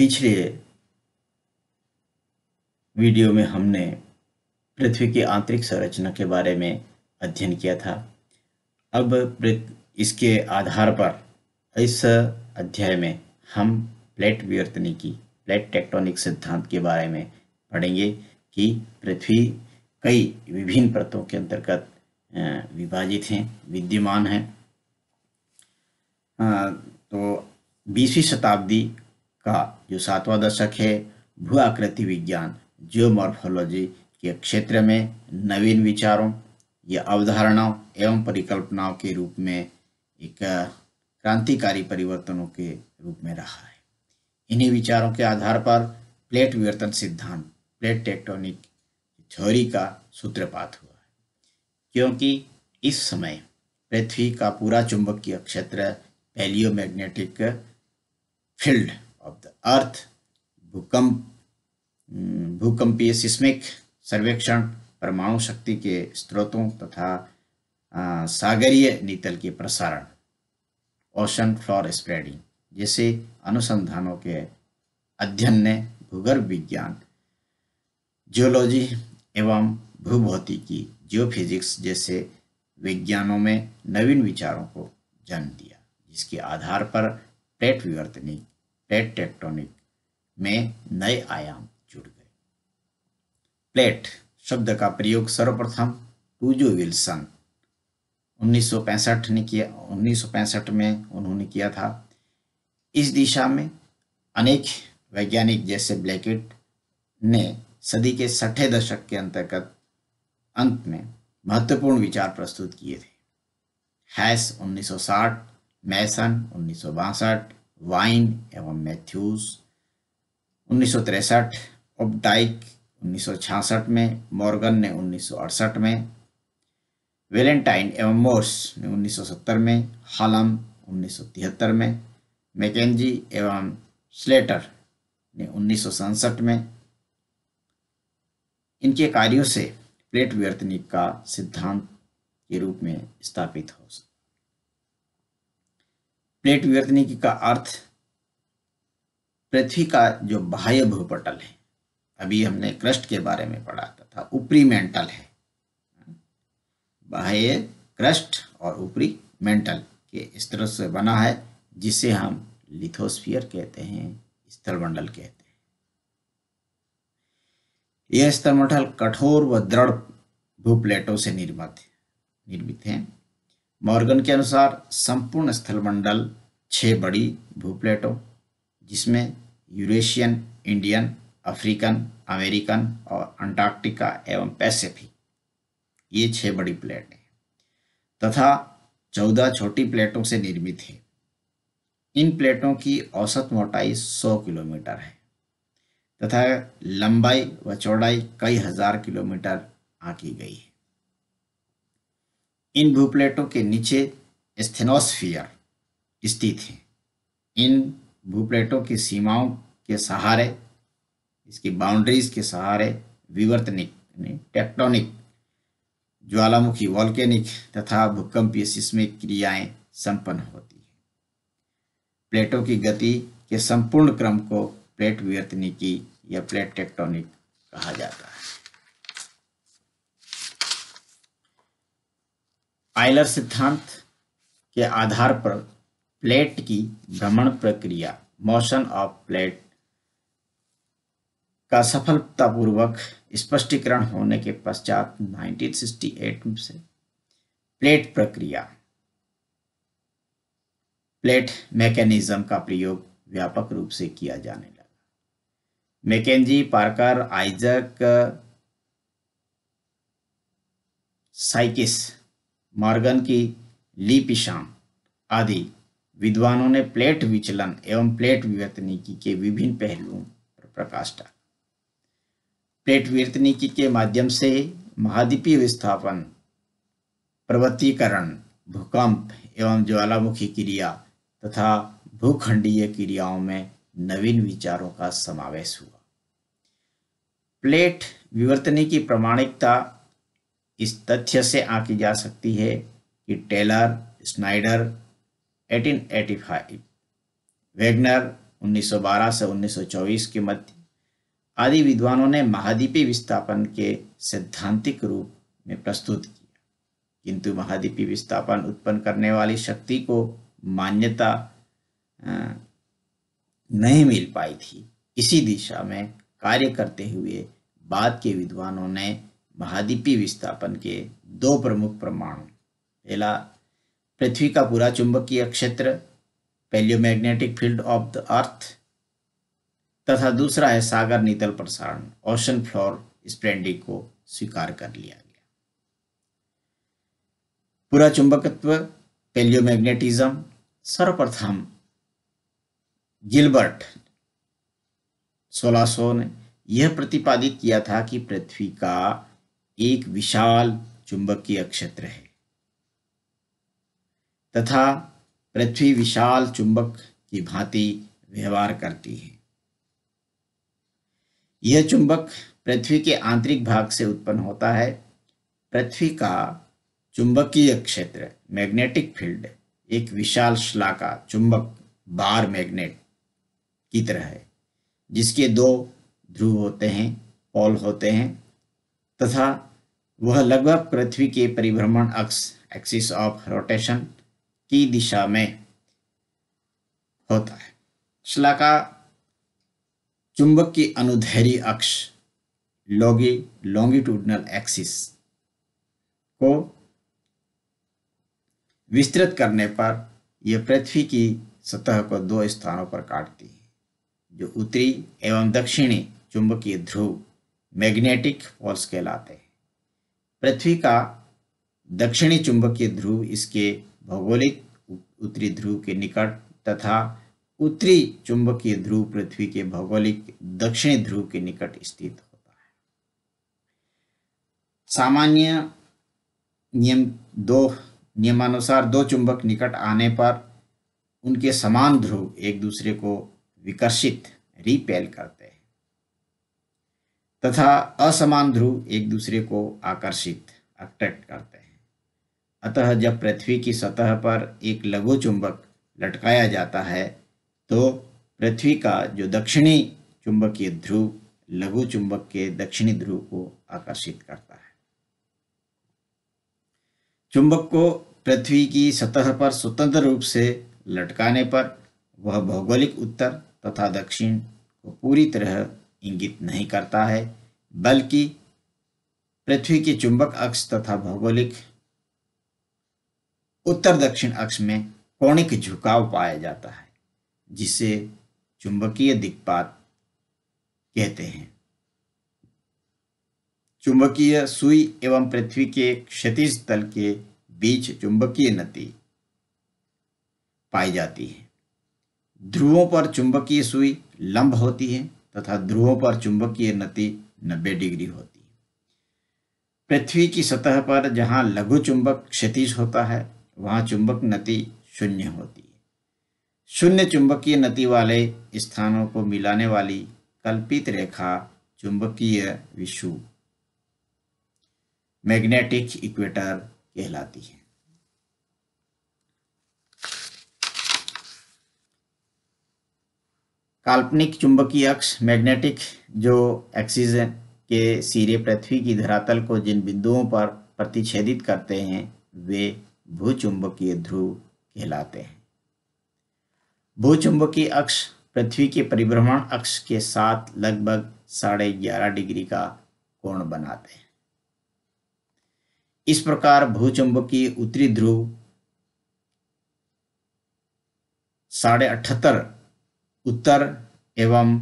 पिछले वीडियो में हमने पृथ्वी की आंतरिक संरचना के बारे में अध्ययन किया था। अब इसके आधार पर इस अध्याय में हम प्लेट विवर्तनिकी प्लेट टेक्टोनिक सिद्धांत के बारे में पढ़ेंगे कि पृथ्वी कई विभिन्न परतों के अंतर्गत विभाजित हैं, विद्यमान हैं। तो 20वीं शताब्दी का जो 7वां दशक है, भू आकृति विज्ञान जियोमॉर्फोलॉजी के क्षेत्र में नवीन विचारों या अवधारणाओं एवं परिकल्पनाओं के रूप में एक क्रांतिकारी परिवर्तनों के रूप में रहा है। इन्हीं विचारों के आधार पर प्लेट विवर्तन सिद्धांत प्लेट टेक्टोनिक थ्योरी का सूत्रपात हुआ है, क्योंकि इस समय पृथ्वी का पूरा चुंबकीय क्षेत्र पैलियोमैग्नेटिक फील्ड ऑफ द अर्थ भूकंपीय सिस्मिक सर्वेक्षण, परमाणु शक्ति के स्रोतों तथा सागरीय नीतल के प्रसारण, ओशन फ्लोर स्प्रेडिंग जैसे अनुसंधानों के अध्ययन ने भूगर्भ विज्ञान, जियोलॉजी एवं भूभौतिकी जियोफिजिक्स जैसे विज्ञानों में नवीन विचारों को जन्म दिया, जिसके आधार पर प्लेट विवर्तनिक प्लेट टेक्टोनिक में नए आयाम जुड़ गए। प्लेट शब्द का प्रयोग सर्वप्रथम टूजो विल्सन 1965 में उन्होंने किया था। इस दिशा में अनेक वैज्ञानिक जैसे ब्लैकेट ने सदी के 60 दशक के अंत में महत्वपूर्ण विचार प्रस्तुत किए थे। हैस 1960, मैसन 1962, वाइन एवं मैथ्यूज 1963, ऑपडाइक 1966 में, मॉर्गन ने 1968 में, वेलेंटाइन एवं मोर्स ने 1970 में, हॉलम 1973 में, मैकेंजी एवं स्लेटर ने 1967 में। इनके कार्यों से प्लेट विवर्तनिक का सिद्धांत के रूप में स्थापित हो सका। प्लेट विवर्तनिकी का अर्थ पृथ्वी का जो बाह्य भूपटल है, अभी हमने क्रस्ट के बारे में पढ़ा तथा ऊपरी मेंटल है, बाह्य क्रस्ट और ऊपरी मेंटल के इस तरह से बना है, जिसे हम लिथोस्फीयर कहते हैं, स्थलमंडल कहते हैं। यह स्थलमंडल कठोर व दृढ़ भूप्लेटों से निर्मित है। मॉर्गन के अनुसार संपूर्ण स्थलमंडल 6 बड़ी भूप्लेटों, जिसमें यूरेशियन, इंडियन, अफ्रीकन, अमेरिकन और अंटार्कटिका एवं पैसिफिक, ये 6 बड़ी प्लेट हैं तथा 14 छोटी प्लेटों से निर्मित है। इन प्लेटों की औसत मोटाई 100 किलोमीटर है तथा लंबाई व चौड़ाई कई हजार किलोमीटर आंकी गई है। इन भूप्लेटों के नीचे स्टेनोस्फीयर स्थित है। इन भूप्लेटों की सीमाओं के सहारे, इसकी बाउंड्रीज के सहारे विवर्तनिक टेक्टोनिक, ज्वालामुखी वोल्केनिक तथा भूकंपीय सिस्मिक क्रियाएं संपन्न होती है। प्लेटों की गति के संपूर्ण क्रम को प्लेट विवर्तनिकी या प्लेट टेक्टोनिक कहा जाता है। आयलर सिद्धांत के आधार पर प्लेट की भ्रमण प्रक्रिया, मोशन ऑफ प्लेट का सफलतापूर्वक स्पष्टीकरण होने के पश्चात 1968 से प्लेट प्रक्रिया, प्लेट मैकेनिज्म का प्रयोग व्यापक रूप से किया जाने लगा। Mackenzie, Parker, Isaac, Sykes, Morgan की लीपिशाम आदि विद्वानों ने प्लेट विचलन एवं प्लेट विवर्तनिकी के विभिन्न पहलुओं पर प्रकाश डाला। प्लेट विवर्तनिकी के माध्यम से महाद्वीपीय विस्थापन, पर्वतीकरण, भूकंप एवं ज्वालामुखी क्रिया तथा भूखंडीय क्रियाओं में नवीन विचारों का समावेश हुआ। प्लेट विवर्तनिकी की प्रामाणिकता इस तथ्य से आंकी जा सकती है कि टेलर, स्नाइडर 1885, वेगनर 1912 से 1924 के मध्य आदि विद्वानों ने महाद्वीपीय विस्थापन के सैद्धांतिक रूप में प्रस्तुत किया, किंतु महाद्वीपीय विस्थापन उत्पन्न करने वाली शक्ति को मान्यता नहीं मिल पाई थी। इसी दिशा में कार्य करते हुए बाद के विद्वानों ने महाद्वीपीय विस्थापन के दो प्रमुख प्रमाणों, पहला पृथ्वी का पूरा चुंबकीय क्षेत्र पैलियोमैग्नेटिक फील्ड ऑफ द अर्थ, तथा दूसरा है सागर नीतल प्रसारण ओशन फ्लोर स्प्रेडिंग को स्वीकार कर लिया गया। पूरा चुंबकत्व पैलियोमैग्नेटिज्म सर्वप्रथम गिलबर्ट 1600 ने यह प्रतिपादित किया था कि पृथ्वी का एक विशाल चुंबकीय क्षेत्र है तथा पृथ्वी विशाल चुंबक की भांति व्यवहार करती है। यह चुंबक पृथ्वी के आंतरिक भाग से उत्पन्न होता है। पृथ्वी का चुंबकीय क्षेत्र मैग्नेटिक फील्ड एक विशाल शलाका चुंबक बार मैग्नेट की तरह है, जिसके दो ध्रुव होते हैं, पोल होते हैं, तथा वह लगभग पृथ्वी के परिभ्रमण अक्ष एक्सिस ऑफ रोटेशन की दिशा में होता है। शलाका चुंबक की अनुदैर्ध्य अक्ष लॉन्गिट्यूडनल एक्सिस को विस्तृत करने पर यह पृथ्वी की सतह को दो स्थानों पर काटती है, जो उत्तरी एवं दक्षिणी चुंबकीय ध्रुव मैग्नेटिक पोल्स कहलाते हैं। पृथ्वी का दक्षिणी चुंबकीय ध्रुव इसके भौगोलिक उत्तरी ध्रुव के निकट तथा उत्तरी चुंबकीय ध्रुव पृथ्वी के भौगोलिक दक्षिणी ध्रुव के निकट स्थित होता है। सामान्य नियमानुसार दो चुंबक निकट आने पर उनके समान ध्रुव एक दूसरे को विकर्षित रिपेल करते हैं तथा असमान ध्रुव एक दूसरे को आकर्षित अट्रैक्ट करते हैं। अतः जब पृथ्वी की सतह पर एक लघु चुंबक लटकाया जाता है तो पृथ्वी का जो दक्षिणी चुंबकीय ध्रुव लघु चुंबक के दक्षिणी ध्रुव को आकर्षित करता है। चुंबक को पृथ्वी की सतह पर स्वतंत्र रूप से लटकाने पर वह भौगोलिक उत्तर तथा दक्षिण को पूरी तरह इंगित नहीं करता है, बल्कि पृथ्वी के चुंबक अक्ष तथा भौगोलिक उत्तर दक्षिण अक्ष में कोणिक झुकाव पाया जाता है, जिसे चुंबकीय दिक्पात कहते हैं। चुंबकीय सुई एवं पृथ्वी के क्षैतिज तल के बीच चुंबकीय नति पाई जाती है। ध्रुवों पर चुंबकीय सुई लंब होती है तथा ध्रुवों पर चुंबकीय नति 90 डिग्री होती है। पृथ्वी की सतह पर जहां लघु चुंबक क्षैतिज होता है वहां चुंबक नति शून्य होती है। शून्य चुंबकीय नति वाले स्थानों को मिलाने वाली कल्पित रेखा चुंबकीय विषुव मैग्नेटिक इक्वेटर कहलाती है। काल्पनिक चुंबकीय अक्ष मैग्नेटिक जो एक्सिस के सिरे पृथ्वी की धरातल को जिन बिंदुओं पर प्रतिच्छेदित करते हैं वे भूचुंबकीय ध्रुव कहलाते हैं। भूचुंबकीय अक्ष पृथ्वी के परिभ्रमण अक्ष के साथ लगभग 11.5 डिग्री का कोण बनाते हैं। इस प्रकार भूचुंबकीय उत्तरी ध्रुव 78.5 उत्तर एवं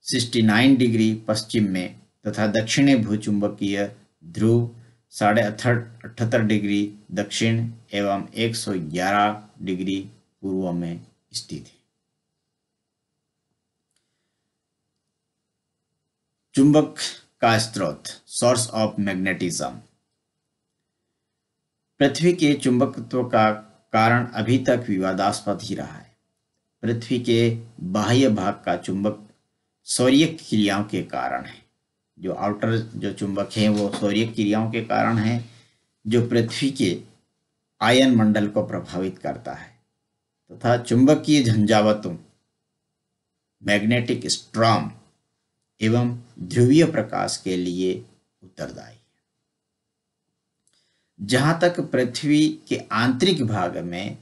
69 डिग्री पश्चिम में तथा दक्षिणी भूचुंबकीय ध्रुव 78.5 डिग्री दक्षिण एवं 111 डिग्री पूर्व में स्थित है। चुंबक का स्रोत सोर्स ऑफ मैग्नेटिज्म। पृथ्वी के चुंबकत्व का कारण अभी तक विवादास्पद ही रहा है। पृथ्वी के बाह्य भाग का चुंबक सौर्य क्रियाओं के कारण है। जो आउटर जो चुंबक हैं वो सौर्य क्रियाओं के कारण है, जो पृथ्वी के आयन मंडल को प्रभावित करता है तथा चुंबकीय झंझावातों मैग्नेटिक स्ट्रॉम एवं ध्रुवीय प्रकाश के लिए उत्तरदायी है। जहां तक पृथ्वी के आंतरिक भाग में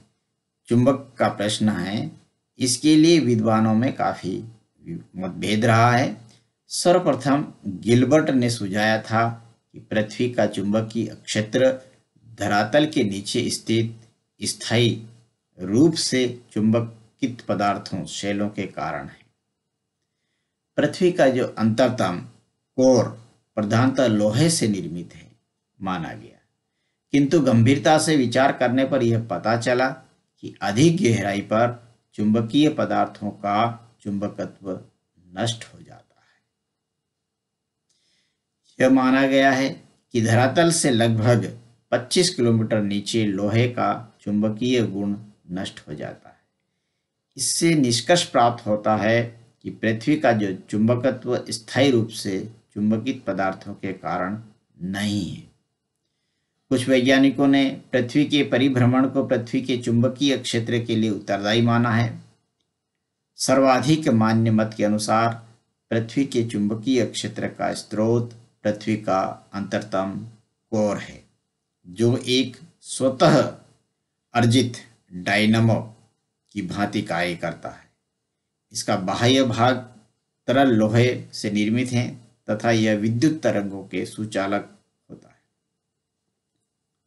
चुंबक का प्रश्न है, इसके लिए विद्वानों में काफी मतभेद रहा है। सर्वप्रथम गिलबर्ट ने सुझाया था कि पृथ्वी का चुंबकीय क्षेत्र धरातल के नीचे स्थित स्थायी रूप से चुंबकित पदार्थों शैलों के कारण है। पृथ्वी का जो अंतरतम कोर प्रधानतः लोहे से निर्मित है माना गया, किंतु गंभीरता से विचार करने पर यह पता चला कि अधिक गहराई पर चुंबकीय पदार्थों का चुंबकत्व नष्ट हो जाता है। यह माना गया है कि धरातल से लगभग 25 किलोमीटर नीचे लोहे का चुंबकीय गुण नष्ट हो जाता है। इससे निष्कर्ष प्राप्त होता है कि पृथ्वी का जो चुंबकत्व स्थायी रूप से चुंबकित पदार्थों के कारण नहीं है। कुछ वैज्ञानिकों ने पृथ्वी के परिभ्रमण को पृथ्वी के चुंबकीय क्षेत्र के लिए उत्तरदायी माना है। सर्वाधिक मान्य मत के अनुसार पृथ्वी के चुंबकीय क्षेत्र का स्रोत पृथ्वी का अंतरतम कोर है, जो एक स्वतः अर्जित डायनामो की भांति कार्य करता है। इसका बाह्य भाग तरल लोहे से निर्मित है तथा यह विद्युत तरंगों के सुचालक होता है,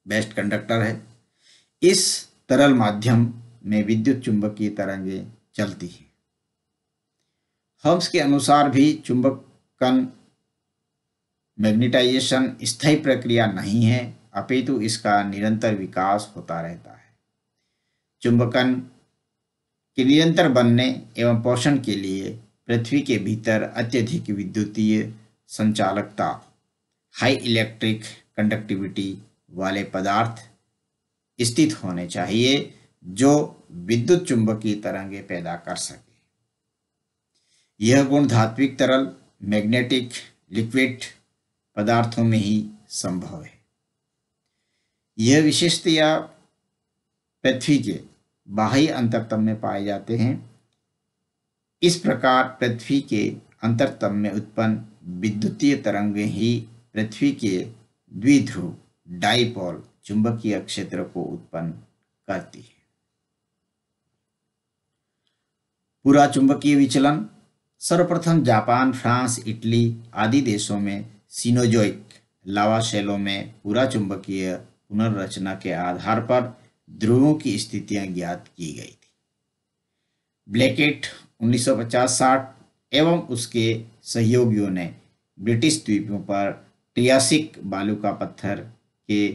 बेस्ट कंडक्टर है। इस तरल माध्यम में विद्युत चुंबकीय तरंगें चलती हैं। हम्स के अनुसार भी चुंबकन मैग्नेटाइजेशन स्थायी प्रक्रिया नहीं है, अपितु इसका निरंतर विकास होता रहता है। चुंबकन के निरंतर बनने एवं पोषण के लिए पृथ्वी के भीतर अत्यधिक विद्युतीय संचालकता, हाई इलेक्ट्रिक कंडक्टिविटी वाले पदार्थ स्थित होने चाहिए, जो विद्युत चुंबकीय तरंगें पैदा कर सके। यह गुण धात्विक तरल, मैग्नेटिक लिक्विड पदार्थों में ही संभव है। यह विशेषतया पृथ्वी के बाह्य अंतरतम में पाए जाते हैं। इस प्रकार पृथ्वी के अंतरतम में उत्पन्न विद्युतीय तरंगें ही पृथ्वी के द्विध्रुव डाइपोल चुंबकीय क्षेत्र को उत्पन्न करती है। पूरा चुंबकीय विचलन सर्वप्रथम जापान, फ्रांस, इटली आदि देशों में सिनोजोइक लावा शैलों में पूरा चुंबकीय पुनर्रचना के आधार पर ध्रुवों की स्थितियां ज्ञात की गई थी। ब्लैकेट 1950-60 एवं उसके सहयोगियों ने ब्रिटिश द्वीपों पर ट्रियासिक बालू का पत्थर के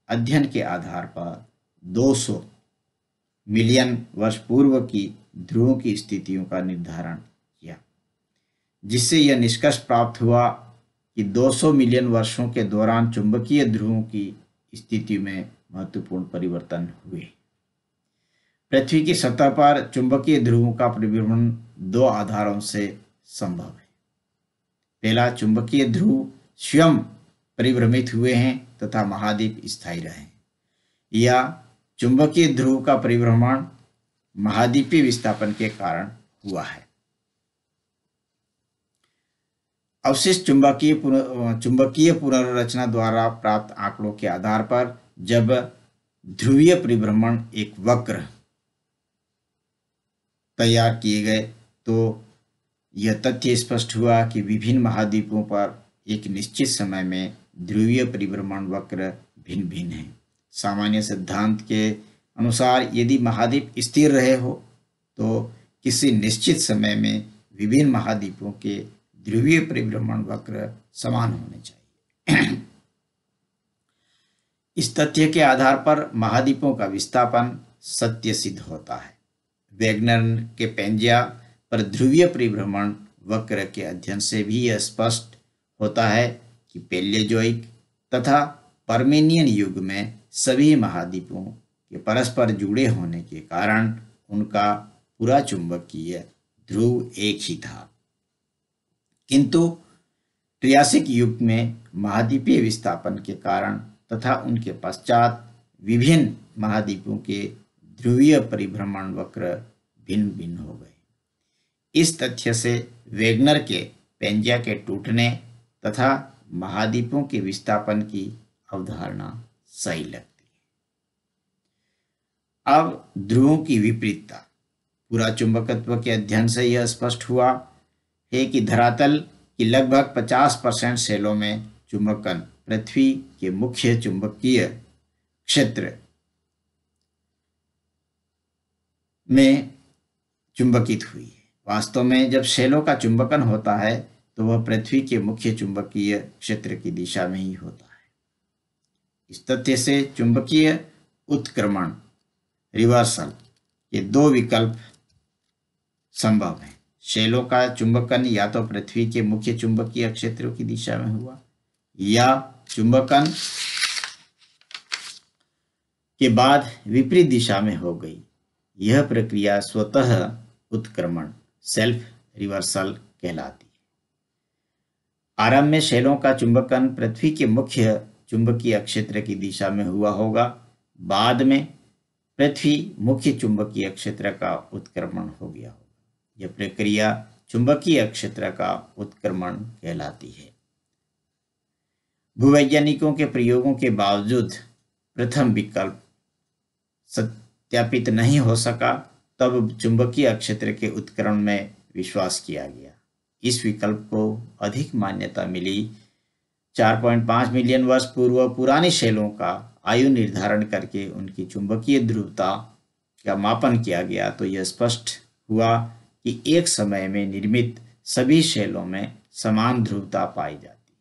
अध्ययन के आधार पर 200 मिलियन वर्ष पूर्व की ध्रुवों की स्थितियों का निर्धारण किया, जिससे यह निष्कर्ष प्राप्त हुआ कि 200 मिलियन वर्षों के दौरान चुंबकीय ध्रुवों की स्थिति में महत्वपूर्ण परिवर्तन हुए। पृथ्वी की सतह पर चुंबकीय ध्रुवों का परिभ्रमण दो आधारों से संभव है। पहला, चुंबकीय ध्रुव स्वयं परिभ्रमित हुए हैं तथा महाद्वीप स्थायी रहे, या चुंबकीय ध्रुव का परिभ्रमण महाद्वीपीय विस्थापन के कारण हुआ है। अवशिष्ट चुंबकीय पुनर्रचना द्वारा प्राप्त आंकड़ों के आधार पर जब ध्रुवीय परिभ्रमण एक वक्र तैयार किए गए, तो यह तथ्य स्पष्ट हुआ कि विभिन्न महाद्वीपों पर एक निश्चित समय में ध्रुवीय परिभ्रमण वक्र भिन्न भिन्न है। सामान्य सिद्धांत के अनुसार यदि महाद्वीप स्थिर रहे हो तो किसी निश्चित समय में विभिन्न महाद्वीपों के ध्रुवीय परिभ्रमण वक्र समान होने चाहिए। इस तथ्य के आधार पर महाद्वीपों का विस्थापन सत्य सिद्ध होता है। वैगनर के पेंजिया पर ध्रुवीय परिभ्रमण वक्र के अध्ययन से भी यह स्पष्ट होता है कि पैलियोजोइक तथा पर्मेनियन युग में सभी महाद्वीपों के परस्पर जुड़े होने के कारण उनका पूरा चुंबकीय ध्रुव एक ही था, किंतु ट्रियासिक युग में महाद्वीपीय विस्थापन के कारण तथा उनके पश्चात विभिन्न महाद्वीपों के ध्रुवीय परिभ्रमण वक्र भिन्न भिन्न हो गए। इस तथ्य से वेगनर के पेंजिया के टूटने तथा महाद्वीपों के विस्थापन की अवधारणा सही लगती है। अब ध्रुवों की विपरीतता। पूरा चुंबकत्व के अध्ययन से यह स्पष्ट हुआ है कि धरातल की लगभग 50% सेलों में चुंबकन पृथ्वी के मुख्य चुंबकीय क्षेत्र में चुंबकित हुई है। वास्तव में जब सेलों का चुंबकन होता है तो वह पृथ्वी के मुख्य चुंबकीय क्षेत्र की दिशा में ही होता है। इस तथ्य से चुंबकीय उत्क्रमण रिवर्सल के दो विकल्प संभव हैं। सेलों का चुंबकन या तो पृथ्वी के मुख्य चुंबकीय क्षेत्रों की दिशा में हुआ या चुंबकन के बाद विपरीत दिशा में हो गई। यह प्रक्रिया स्वतः उत्क्रमण सेल्फ रिवर्सल कहलाती है। आरंभ में सेलों का चुंबकन पृथ्वी के मुख्य चुंबकीय क्षेत्र की दिशा में हुआ होगा। बाद में पृथ्वी मुख्य चुंबकीय क्षेत्र का उत्क्रमण हो गया होगा। यह प्रक्रिया चुंबकीय क्षेत्र का उत्क्रमण कहलाती है। भूवैज्ञानिकों के प्रयोगों के बावजूद प्रथम विकल्प सत्यापित नहीं हो सका, तब चुंबकीय क्षेत्र के उत्क्रमण में विश्वास किया गया। इस विकल्प को अधिक मान्यता मिली। 4.5 मिलियन वर्ष पूर्व पुरानी सेलों का आयु निर्धारण करके उनकी चुंबकीय ध्रुवता का मापन किया गया तो यह स्पष्ट हुआ कि एक समय में निर्मित सभी सेलों में समान ध्रुवता पाई जाती है।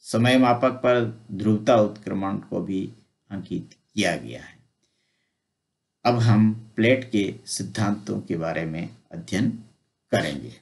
समय मापक पर ध्रुवता उत्क्रमण को भी अंकित किया गया है। अब हम प्लेट के सिद्धांतों के बारे में अध्ययन करेंगे।